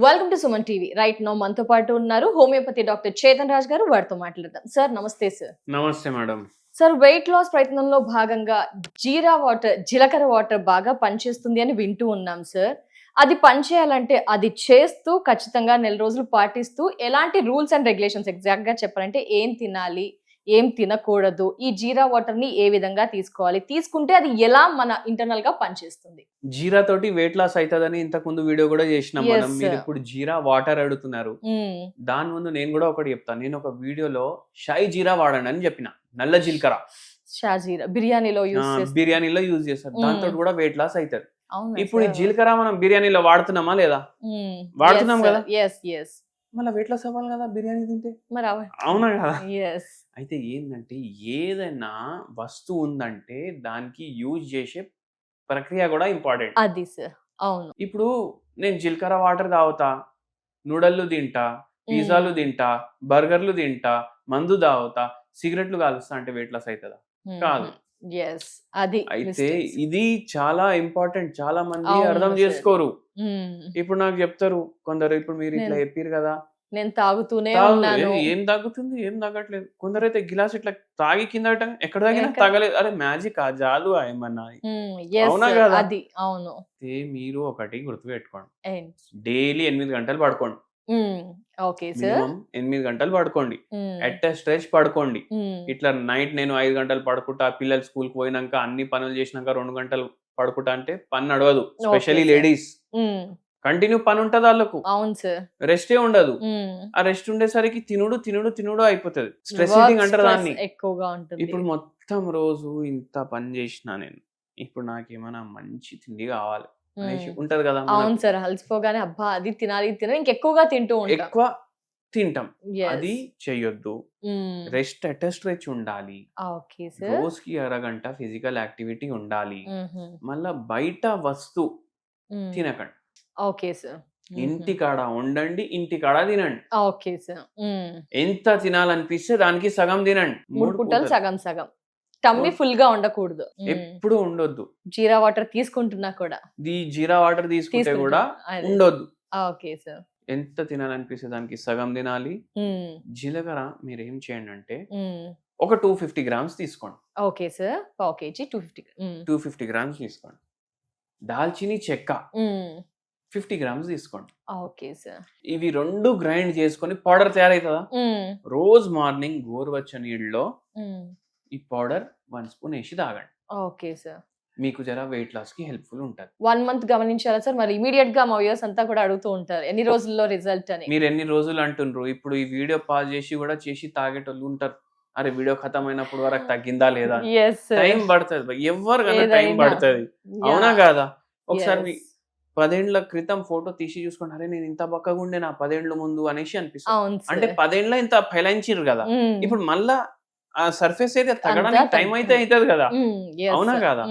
Welcome to Suman TV. Right now మనతో పాటు ఉన్నారు హోమియోపతి డాక్టర్ చేతన్ రాజ్ గారు. వారితో మాట్లాడదాం. సార్ నమస్తే సార్. నమస్తే మేడం. సార్, వెయిట్ లాస్ ప్రయత్నంలో భాగంగా జీలకర్ర వాటర్ బాగా పనిచేస్తుంది అని వింటూ ఉన్నాం సార్. అది పనిచేయాలంటే అది చేస్తూ ఖచ్చితంగా నెల రోజులు పాటిస్తూ ఎలాంటి రూల్స్ అండ్ రెగ్యులేషన్స్ ఎగ్జాక్ట్ గా చెప్పాలంటే ఏం తినాలి, ఏం తినకూడదు, ఈ జీరా వాటర్ ని ఏ విధంగా తీసుకోవాలి, తీసుకుంటే అది ఎలా మన ఇంటర్నల్ గా పనిచేస్తుంది? జీరా తోటి వెయిట్ లాస్ అవుతుందని ఇంతకు ముందు వీడియో కూడా చేసినాం Yes, మనం. మీరు sir. ఇప్పుడు జీరా వాటర్ అడుగుతున్నారు. దాని ముందు నేను కూడా ఒకటి చెప్తాను. నేను ఒక వీడియోలో షాయి జీరా వాడండి అని చెప్పిన. నల్ల జీలకర్ర షాజీరా బిర్యానీలో యూస్ చేస్తారు. బిర్యానీలో యూజ్ చేస్తారు. దాంతో కూడా వెయిట్ లాస్ అవుతారు. అవునా ఇప్పుడు ఈ sir? జీలకర్ర మనం బిర్యానీలో వాడుతున్నామా లేదా? వాడుతున్నాం కదా. ఎస్ మళ్ళీ వెయిట్ లాస్ అవ్వాలి కదా బిర్యానీ తింటే. మరి అవునా కదా. ఎస్ అయితే ఏంటంటే ఏదైనా వస్తువు ఉందంటే దానికి యూజ్ చేసే ప్రక్రియ కూడా ఇంపార్టెంట్. అది సార్. అవును. ఇప్పుడు నేను జీలకర్ర వాటర్ తాగుతా, నూడల్లు తింటా, పిజ్జాలు తింటా, బర్గర్లు తింటా, మందు తాగుతా, సిగరెట్లు కాలుస్తా అంటే వెయిట్ లాస్ అవుతుందా? కాదు. ఎస్ అది అయితే ఇది చాలా ఇంపార్టెంట్. చాలా మంది అవును అర్థం sir. చేసుకోరు. ఇప్పుడు నాకు చెప్తారు కొందరు, ఇప్పుడు మీరు ఇట్లా చెప్పారు కదా, నేను తాగుతూనే తాగు, ఉన్నాను. ఏం తగ్గుతుంది, ఏం తగ్గట్లేదు. కొందరైతే గిలాస్ ఇట్లా తాగి కింద పెట్టంగా ఎక్కడ తాగినా ఎక్కడ? తగలేదు. అరే మ్యాజిక్ ఆ జాదు ఏమన్నా. Yes, అవునా sir. కదా? అది అవును. అయితే మీరు ఒకటి గుర్తుపెట్టుకోండి, ఏంటి? డైలీ 8 గంటలు పడుకోండి. Okay sir. మినిమం 8 గంటలు పడుకోండి. ఎట్ ఎ స్ట్రెచ్ పడుకోండి. ఇట్లా నైట్ నేను 5 గంటలు పడుకుంటా, పిల్లలు స్కూల్ కి పోయినాక అన్ని పనులు చేసినాక 2 గంటలు పడుకుంటా అంటే పని నడవదు. Specially sir. లేడీస్ కంటిన్యూ పని ఉంటది వాళ్ళకు, అవును సార్. రెస్టే ఉండదు. ఆ రెస్ట్ ఉండేసరికి తినుడు అయిపోతుంది. స్ట్రెస్ ఈటింగ్ అంటారు దాన్ని. ఎక్కువగా ఉంటుంది. ఇప్పుడు మొత్తం రోజు ఇంత పని చేసినా నేను, ఇప్పుడు నాకేమైనా మంచి తిండి కావాలి అనేసి ఉంటది కదా. అవును సార్. అలసిపోగానే అబ్బా అది తినాలి ఇది తినాలి ఇంకెక్కువగా తింటూ ఉంటాం. ఎక్కువ తింటాం. Yes. అది చెయ్యొద్దు. రెస్ట్ అట్ స్ట్రెచ్ ఉండాలి. Okay sir. రోజుకి అరగంట ఫిజికల్ యాక్టివిటీ ఉండాలి. మళ్ళా బయట వస్తు తినకండి. Okay sir. ఇంటికాడ ఉండండి, ఇంటికాడ తినండి. Okay sir. ఎంత తినాలనిపిస్తే దానికి సగం తినండి. 3 పూటలు సగం సగం. టమ్మీ ఫుల్ గా ఉండకూడదు. ఎప్పుడు ఉండొద్దు. జీరా వాటర్ తీసుకుంటున్నా కూడా. జీరా వాటర్ తీసుకుంటే కూడా ఉండొద్దు. Okay sir. ఎంత తినాలనిపిస్తే దానికి సగం తినాలి. జీలకర్ర మీరు ఏం చేయండి అంటే ఒక 250 గ్రామ్స్ తీసుకోండి. Okay sir. పావు కేజీ 250 గ్రామ్స్ తీసుకోండి. దాల్చిని చెక్క 50 గ్రామ్స్ తీసుకోండి. Okay sir. ఇవి 2 గ్రైండ్ చేసుకొని పౌడర్ తయారవుతుందా? రోజు మార్నింగ్ గోరువెచ్చని నీళ్ళలో ఈ పౌడర్ 1 స్పూన్ వేసి తాగండి. Okay sir. మీకు జర వెయిట్ లాస్ కి హెల్ప్ఫుల్ ఉంటుంది. 1 మంత్ గమనించారా సార్? మరి ఇమీడియట్ గా మా వ్యూయర్స్ అంతా కూడా అడుగుతూ ఉంటారు ఎన్ని రోజుల్లో రిజల్ట్ అని. మీరు ఎన్ని రోజులు అంటుండ్రు? ఇప్పుడు ఈ వీడియో పాజ్ చేసి కూడా చేసి తాగేటోళ్ళు ఉంటారు. అరే వీడియో ఖతం అయినప్పుడు వరకు తగ్గిందా లేదా? టైం పడుతుంది. ఎవరికైనా టైం పడుతుంది. అవునా కాదా? ఒకసారి మీ 10 ఏళ్ల క్రితం ఫోటో తీసి చూసుకోండి. అరే నేను ఇంత బక్కగా ఉండే నా 10 ఏళ్ల ముందు అనేసి అనిపిస్తుంది. అంటే 10 ఏళ్ళ ఇంత ఫెలాయించారు కదా. ఇప్పుడు మళ్ళా ఆ సర్ఫేస్ ఏరియా తగ్గడానికి టైం అయితే అవుతుంది కదా. అవునా కాదా?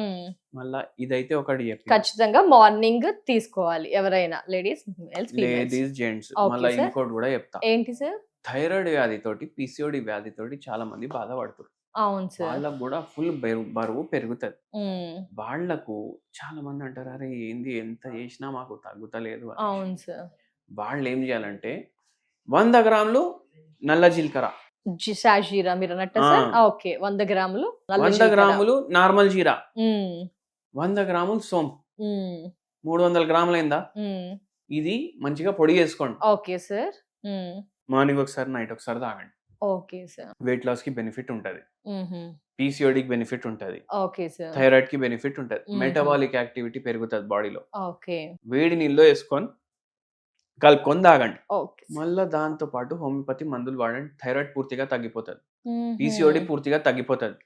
మళ్ళా ఇదైతే ఒకటి చెప్పి ఖచ్చితంగా మార్నింగ్ తీసుకోవాలి ఎవరైనా, లేడీస్ జెంట్స్. మళ్ళీ ఇంకోటి కూడా చెప్తా. ఏంటి సార్? థైరాయిడ్ వ్యాధితోటి, పిసిఓడి వ్యాధితోటి చాలా మంది బాధపడుతారు. అవును సార్. వాళ్ళకు కూడా ఫుల్ బరువు పెరుగుతుంది. వాళ్లకు చాలా మంది అంటారు అరే ఏంది ఎంత చేసినా మాకు తగ్గుతలేదు. అవును సార్. వాళ్ళు ఏం చేయాలంటే 100 గ్రాములు నల్ల జీలకర్ర, షాజీరా మీరు అన్నట్టు సార్. ఓకే 100 గ్రాములు 100 గ్రాములు నార్మల్ జీరా, 100 గ్రాములు సోంపు, 300 గ్రాములు అయిందా? ఇది మంచిగా పొడి చేసుకోండి. Okay sir. మార్నింగ్ ఒకసారి నైట్ ఒకసారి తాగండి. Okay sir. వెయిట్ లాస్ కి బెనిఫిట్ ఉంటది, పీసీఓడికి బెనిఫిట్ ఉంటది, ఓకే సార్. థైరాయిడ్ కి బెనిఫిట్ ఉంటది, మెటబాలిక్ యాక్టివిటీ పెరుగుతుంది బాడీలో. ఓకే. వేడి నీళ్ళు వేసుకొని కలుపుకొని తాగండి. ఓకే. మళ్ళా దాంతో పాటు హోమియోపతి మందులు వాడండి. థైరాయిడ్ పూర్తిగా తగ్గిపోతుంది, పీసీఓడి పూర్తిగా తగ్గిపోతుంది.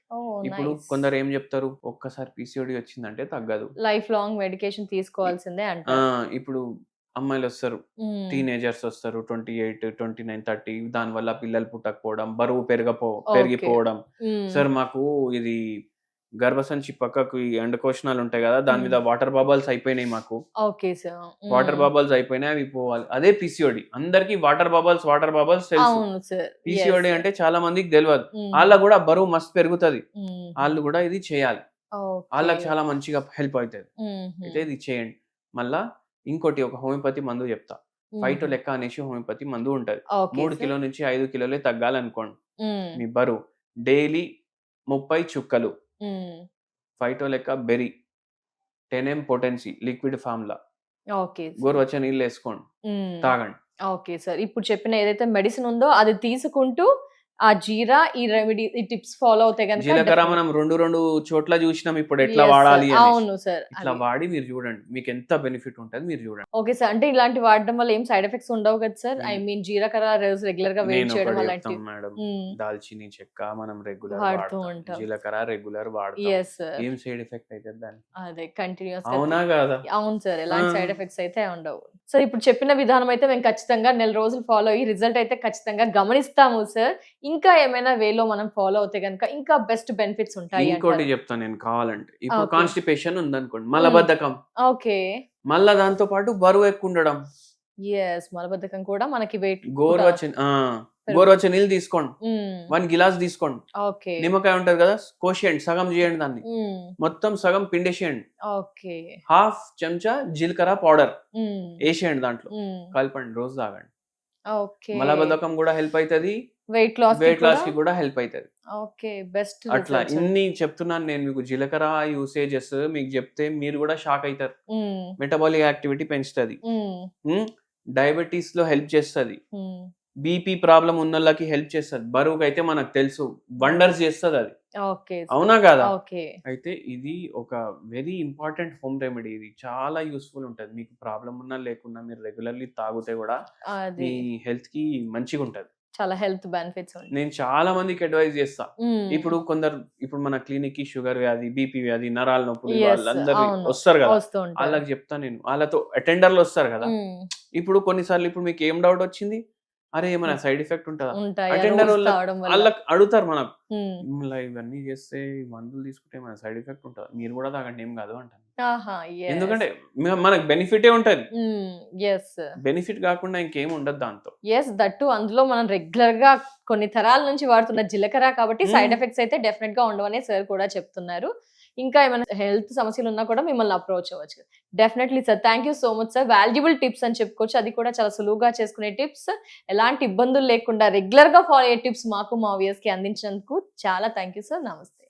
ఇప్పుడు కొందరు ఏం చెప్తారు, ఒక్కసారి పీసీఓడి వచ్చిందంటే తగ్గదు, లైఫ్ లాంగ్ మెడికేషన్ తీసుకోవాల్సిందే అంటారు. ఇప్పుడు అమ్మాయిలు వస్తారు, టీనేజర్స్ వస్తారు, 28, 29, 30, దాని వల్ల పిల్లలు పుట్టకపోవడం, బరువు పెరిగిపోవడం. సార్ మాకు ఇది గర్భసంచి పక్కకు ఎండకోశనాలు ఉంటాయి కదా, దాని మీద వాటర్ బబల్స్ అయిపోయినాయి మాకు. Okay sir. వాటర్ బబల్స్ అయిపోయినాయి, అవి పోవాలి. అదే పీసీఓడి. అందరికి వాటర్ బబల్స్ తెలుసు. పీసీఓడి అంటే చాలా మందికి తెలియదు. వాళ్ళకు కూడా బరువు మస్తు పెరుగుతుంది, వాళ్ళు కూడా ఇది చేయాలి. వాళ్ళకి చాలా మంచిగా హెల్ప్ అవుతుంది. అయితే ఇది చేయండి. మళ్ళా ఇంకోటి ఒక హోమియోపతి మందు చెప్తా. ఫైటో లెక్క అనేసి హోమియోపతి మందు ఉంటది. ఓకే 3 కిలో నుంచి 5 కిలోలే తగ్గాలనుకోండి మీ బరువు. డైలీ 30 చుక్కలు ఫైటో లెక్క berry 10 m potency liquid formula okay గోరువెచ్చని నీళ్ళు వేసుకోండి, తాగండి. Okay sir. ఇప్పుడు చెప్పిన ఏదైతే మెడిసిన్ ఉందో అది తీసుకుంటూ ఆ జీరా ఈ రెమెడీ ఈ టిప్స్ ఫాలో అవుతే గనుక జీలకర్ర మనం రెండు చోట్ల చూసినాం ఇప్పుడు ఎట్లా వాడాలి అనేసి. అవును సార్. ఇట్లా వాడి మీరు చూడండి, మీకు ఎంత బెనిఫిట్ ఉంటుంది మీరు చూడండి. Okay sir. అంటే ఇలాంటి వాడడం వల్ల ఏం సైడ్ ఎఫెక్ట్స్ ఉండవు కదా సార్? ఐ మీన్ జీలకర్ర రోజు రెగ్యులర్ గా వేడి నేను చేయడం ఒకటి అలాంటివి. చెప్తాను మేడం, దాల్చిని చెక్క మనం రెగ్యులర్ వాడుతూ వాడతాం, ఉంటాం. జీలకర్ర రెగ్యులర్ వాడతాం. yes sir. ఏం సైడ్ ఎఫెక్ట్ అయితే దానికి? అదే కంటిన్యూస్ గా. అవునా కాదా? అవును సార్. ఎలాంటి సైడ్ ఎఫెక్ట్స్ అయితే ఉండవు. సో ఇప్పుడు చెప్పిన విధానం అయితే మేము ఖచ్చితంగా నెల రోజులు ఫాలో అయ్యి రిజల్ట్ అయితే ఖచ్చితంగా గమనిస్తాము సార్. ఇంకా ఏమైనా వేలో మనం ఫాలో అవుతే గనుక ఇంకా బెస్ట్ బెనిఫిట్స్ ఉంటాయి ఇంకోటి అంటారు. చెప్తాను నేను కావాలంటే. ఇప్పుడు Okay. కాన్స్టిపేషన్ ఉందనుకోండి, మలబద్ధకం, ఓకే. మళ్ళా దాంతో పాటు బరువు ఎక్కువ ఉండడం, ఎస్ మలబద్ధకం కూడా మనకి వెయిట్. గోరువెచ్చని నీళ్ళు తీసుకోండి, 1 గిలాస్ తీసుకోండి. ఓకే. నిమ్మకాయ ఉంటది కదా, కోసేయండి, సగం చేయండి దాన్ని, మొత్తం సగం పిండేసేయండి. ఓకే. హాఫ్ చెంచా జీలకర్ర పౌడర్ వేసేయండి దాంట్లో, కలపండి, రోజు తాగండి. ఓకే. మలబద్ధకం కూడా హెల్ప్ అవుతుంది, వెయిట్ లాస్ కి కూడా హెల్ప్ అవుతుంది. ఓకే. బెస్ట్. అట్లా ఇన్ని చెప్తున్నాను నేను మీకు. జీలకర్ర యూసేజెస్ మీకు చెప్తే మీరు కూడా షాక్ అవుతారు. మెటబాలిక్ యాక్టివిటీ పెంచుతుంది, డయాబెటీస్ లో హెల్ప్ చేస్తుంది, బీపీ ప్రాబ్లం ఉన్న వాళ్ళకి హెల్ప్ చేస్తుంది, బరువుకి అయితే మనకు తెలుసు వండర్స్ చేస్తుంది అది. ఓకే. అవునా కదా? ఓకే. అయితే ఇది ఒక వెరీ ఇంపార్టెంట్ హోమ్ రెమెడీ. ఇది చాలా యూస్ఫుల్ ఉంటది. మీకు ప్రాబ్లం ఉన్నా లేకున్నా మీరు రెగ్యులర్లీ తాగితే కూడా అది మీ హెల్త్ కి మంచిగా ఉంటది. చాలా హెల్త్ బెనిఫిట్స్ ఉంటాయి. నేను చాలా మందికి అడ్వైజ్ చేస్తా. ఇప్పుడు ఇప్పుడు మన క్లినిక్ కి షుగర్ వ్యాధి, బీపీ వ్యాధి, నరాల నొప్పులు వాళ్ళందరూ వస్తారు కదా, వాళ్ళకి చెప్తా నేను. వాళ్ళతో అటెండర్లు వస్తారు కదా. ఇప్పుడు కొన్నిసార్లు ఇప్పుడు మీకు ఏం డౌట్ వచ్చింది, అరే ఏమైనా సైడ్ ఎఫెక్ట్ ఉంటుందా? అటెండర్ వాళ్ళకి అడుగుతారు మనకు, ఇవన్నీ చేస్తే మందులు తీసుకుంటే ఏమైనా సైడ్ ఎఫెక్ట్ ఉంటుందా? మీరు కూడా తాగండి, ఏం కాదు అంటాను. ఎందుకంటే మనకు బెనిఫిటే ఉంటది. బెనిఫిట్ కాకుండా ఇంకేం ఉండదు దాంతో. దట్టు అందులో మనం రెగ్యులర్ గా కొన్ని తరాల నుంచి వాడుతున్న జీలకర్ర కాబట్టి సైడ్ ఎఫెక్ట్స్ అయితే డెఫినెట్ గా ఉండవని సార్ కూడా చెప్తున్నారు. ఇంకా ఏమైనా హెల్త్ సమస్యలు ఉన్నా కూడా మిమ్మల్ని అప్రోచ్ అవ్వచ్చు. Definitely sir. Thank you so much sir. Valuable tips అని చెప్పుకోవచ్చు. అది కూడా చాలా సులువుగా చేసుకునే టిప్స్, ఎలాంటి ఇబ్బందులు లేకుండా రెగ్యులర్ గా ఫాలో అయ్యే టిప్స్ మాకు మా వ్యూయర్స్ కి అందించినందుకు చాలా థ్యాంక్ యూ సార్. నమస్తే.